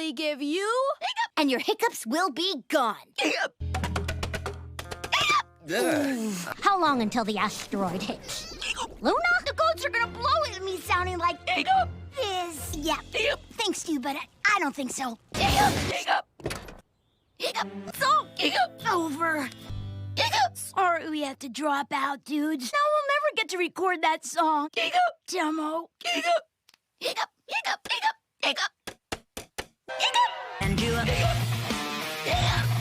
only give you... And your hiccups will be gone. How long until the asteroid hits? Luna? The goats are gonna blow it at me sounding like this. Yeah, thanks to you, but I don't think so. So, over. Sorry we have to drop out, dudes. Now we'll never get to record that song. Demo. And do a...